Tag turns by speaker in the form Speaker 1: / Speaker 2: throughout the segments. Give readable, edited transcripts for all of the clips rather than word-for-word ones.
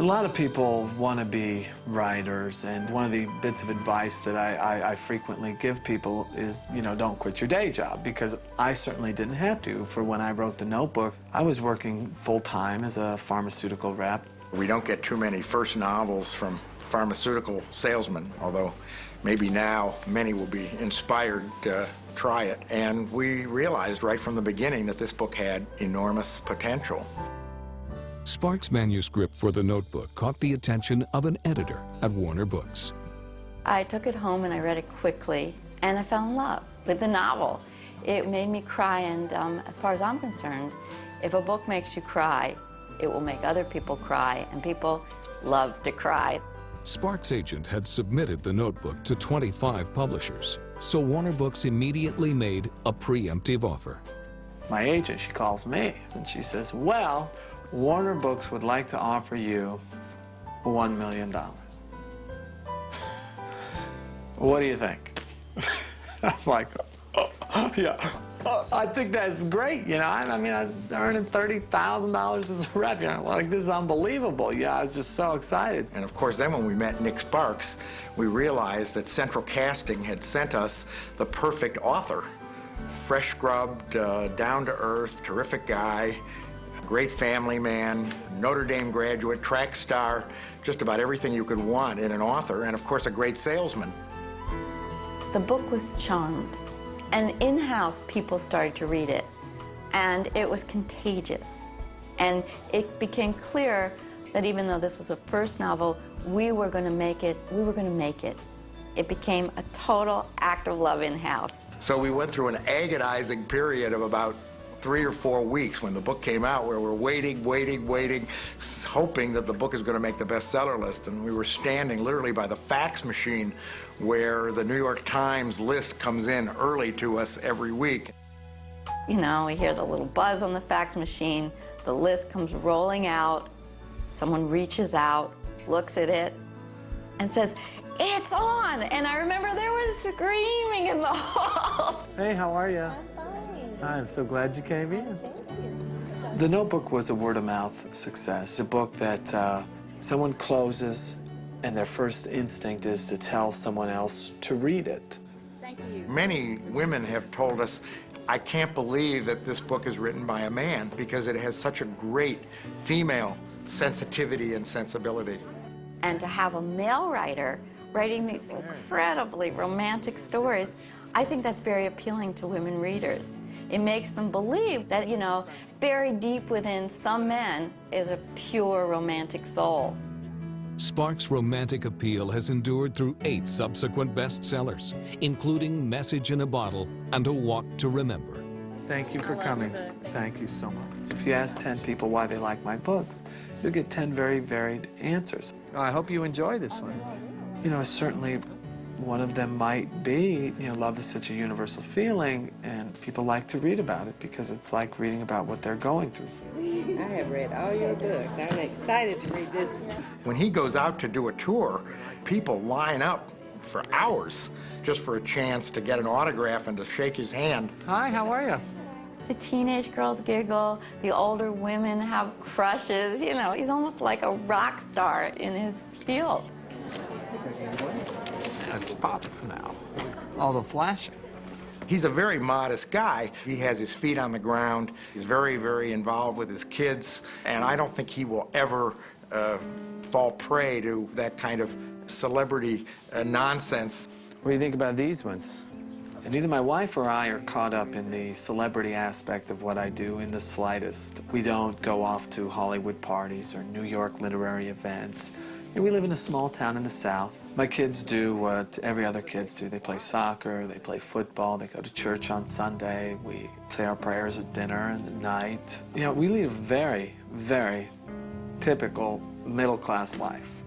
Speaker 1: A lot of people want to be writers, and one of the bits of advice that I frequently give people is, you know, don't quit your day job, because I certainly didn't have to. For when I wrote The Notebook, I was working full-time as a pharmaceutical rep.
Speaker 2: We don't get too many first novels from pharmaceutical salesmen, although maybe now many will be inspired to try it. And we realized right from the beginning that this book had enormous potential.
Speaker 3: Sparks' manuscript for The Notebook caught the attention of an editor at Warner Books.
Speaker 4: I took it home and I read it quickly, and I fell in love with the novel. It made me cry, and as far as I'm concerned, if a book makes you cry, it will make other people cry, and people love to cry.
Speaker 3: Sparks' agent had submitted The Notebook to 25 publishers, so Warner Books immediately made a preemptive offer.
Speaker 1: My agent, she calls me, and she says, well, Warner Books would like to offer you $1 million. What do you think? I'm like, oh, yeah, I think that's great, you know. I mean, I'm earning $30,000 as a rep, you know, like, this is unbelievable. Yeah, I was just so excited.
Speaker 2: And of course, then when we met Nick Sparks, we realized that Central Casting had sent us the perfect author. Fresh scrubbed, down-to-earth, terrific guy, great family man, Notre Dame graduate, track star, just about everything you could want in an author, and of course a great salesman.
Speaker 4: The book was charmed, and in-house people started to read it, and it was contagious. And it became clear that even though this was a first novel, we were going to make it. It became a total act of love in-house.
Speaker 2: So we went through an agonizing period of about 3 or 4 weeks when the book came out, where we're waiting, hoping that the book is going to make the bestseller list. And we were standing literally by the fax machine where the New York Times list comes in early to us every week.
Speaker 4: You know, we hear the little buzz on the fax machine, the list comes rolling out, someone reaches out, looks at it, and says, "It's on!" And I remember there was screaming in the hall.
Speaker 1: Hey, how are you? I'm so glad you came in. The Notebook was a word-of-mouth success, a book that someone closes and their first instinct is to tell someone else to read it.
Speaker 4: Thank you.
Speaker 2: Many women have told us, I can't believe that this book is written by a man, because it has such a great female sensitivity and sensibility.
Speaker 4: And to have a male writer writing these incredibly romantic stories, I think that's very appealing to women readers. It makes them believe that, you know, buried deep within some men is a pure romantic soul.
Speaker 3: Sparks' romantic appeal has endured through 8 subsequent bestsellers, including Message in a Bottle and A Walk to Remember.
Speaker 1: Thank you for coming. Thank you so much. If you ask 10 people why they like my books, you'll get 10 very varied answers. I hope you enjoy this one. You know, certainly one of them might be, you know, love is such a universal feeling, and people like to read about it because it's like reading about what they're going through.
Speaker 5: I have read all your books. I'm excited to read this one.
Speaker 2: When he goes out to do a tour, people line up for hours just for a chance to get an autograph and to shake his hand.
Speaker 1: Hi, how are you?
Speaker 4: The teenage girls giggle, the older women have crushes. You know, he's almost like a rock star in his field.
Speaker 1: It spots now. All the flashing.
Speaker 2: He's a very modest guy. He has his feet on the ground. He's very, very involved with his kids. And I don't think he will ever fall prey to that kind of celebrity nonsense.
Speaker 1: What do you think about these ones? And neither my wife or I are caught up in the celebrity aspect of what I do in the slightest. We don't go off to Hollywood parties or New York literary events. And we live in a small town in the South. My kids do what every other kids do. They play soccer, they play football, they go to church on Sunday. We say our prayers at dinner and at night. You know, we lead a very, very typical middle-class life.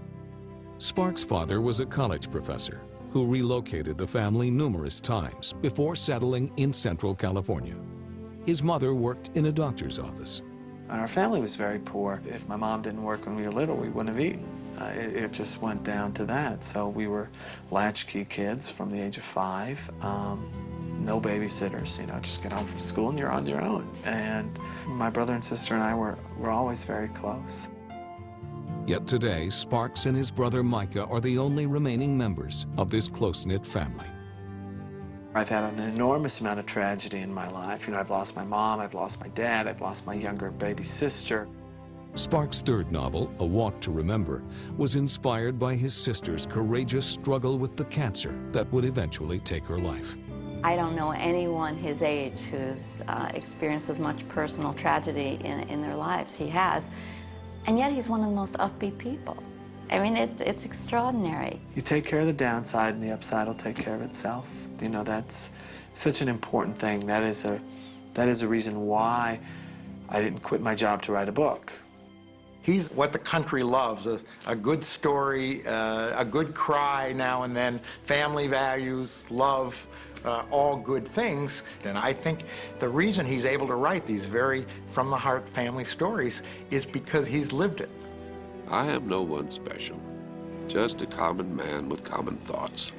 Speaker 3: Sparks' father was a college professor who relocated the family numerous times before settling in Central California. His mother worked in a doctor's office.
Speaker 1: And our family was very poor. If my mom didn't work when we were little, we wouldn't have eaten. It just went down to that. So we were latchkey kids from the age of 5. No babysitters, you know, just get home from school and you're on your own. And my brother and sister and I were always very close.
Speaker 3: Yet today, Sparks and his brother Micah are the only remaining members of this close-knit family.
Speaker 1: I've had an enormous amount of tragedy in my life. You know, I've lost my mom, I've lost my dad, I've lost my younger baby sister.
Speaker 3: Sparks' third novel, A Walk to Remember, was inspired by his sister's courageous struggle with the cancer that would eventually take her life.
Speaker 4: I don't know anyone his age who's experienced as much personal tragedy in their lives. He has, and yet he's one of the most upbeat people. I mean, it's extraordinary.
Speaker 1: You take care of the downside and the upside will take care of itself. You know, that's such an important thing. That is a reason why I didn't quit my job to write a book.
Speaker 2: He's what the country loves, a good story, a good cry now and then, family values, love, all good things. And I think the reason he's able to write these very from-the-heart family stories is because he's lived it.
Speaker 6: I am no one special, just a common man with common thoughts.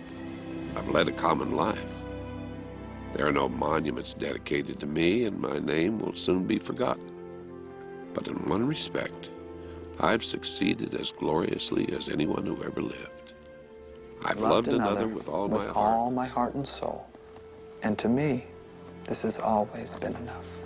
Speaker 6: I've led a common life. There are no monuments dedicated to me, and my name will soon be forgotten. But in one respect, I've succeeded as gloriously as anyone who ever lived. I've loved another with all my heart.
Speaker 1: All my heart and soul. And to me, this has always been enough.